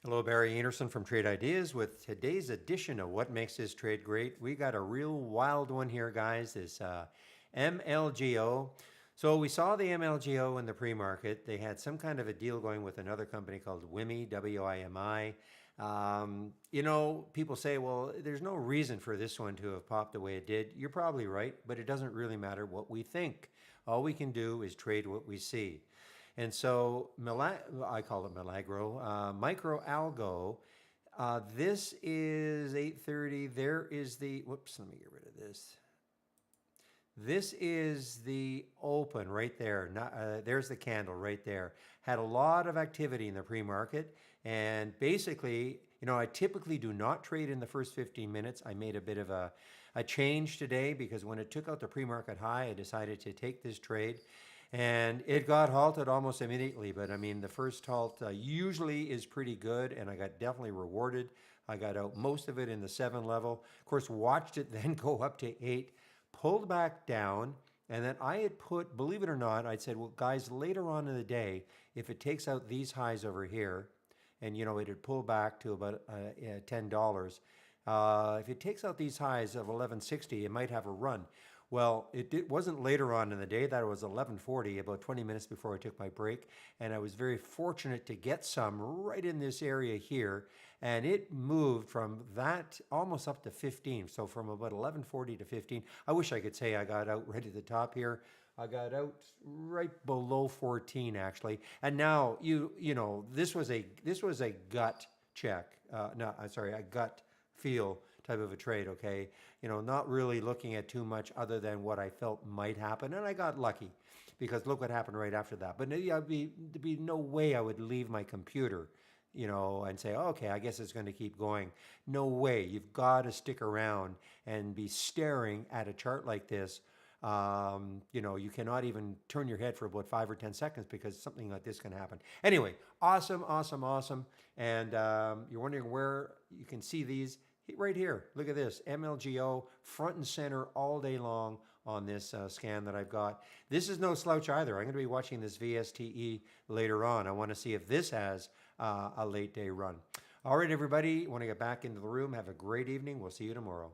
Hello, Barry Anderson from Trade Ideas with today's edition of What Makes This Trade Great. We got a real wild one here, guys, this MLGO. So we saw the MLGO in the pre-market. They had some kind of a deal going with another company called WIMI, W-I-M-I. People say, well, there's no reason for this one to have popped the way it did. You're probably right, but it doesn't really matter what we think. All we can do is trade what we see. And so I call it MLGO, micro algo. This is 8:30. There is the, whoops, let me get rid of this. This is the open right there. There's the candle right there. Had a lot of activity in the pre-market. And basically, I typically do not trade in the first 15 minutes. I made a bit of a change today because when it took out the pre-market high, I decided to take this trade. And it got halted almost immediately. But I mean, the first halt usually is pretty good, and I got definitely rewarded. I got out most of it in the 7 level. Of course, watched it then go up to 8, pulled back down, and then I had put, believe it or not, I'd said, well, guys, later on in the day, if it takes out these highs over here, and it had pulled back to about $10, if it takes out these highs of 1160, it might have a run. Well, it wasn't later on in the day. That was 11:40, about 20 minutes before I took my break. And I was very fortunate to get some right in this area here. And it moved from that almost up to 15. So from about 11:40 to 15. I wish I could say I got out right at the top here. I got out right below 14 actually. And now this was a gut check. A gut feel type of a trade, okay? Not really looking at too much other than what I felt might happen. And I got lucky because look what happened right after that. But there'd be no way I would leave my computer, and say, oh, okay, I guess it's going to keep going. No way. You've got to stick around and be staring at a chart like this. You cannot even turn your head for about 5 or 10 seconds because something like this can happen. Anyway, awesome, awesome, awesome. And you're wondering where you can see these. Right here, look at this, MLGO, front and center all day long on this scan that I've got. This is no slouch either. I'm going to be watching this VSTE later on. I want to see if this has a late day run. All right, everybody, want to get back into the room. Have a great evening. We'll see you tomorrow.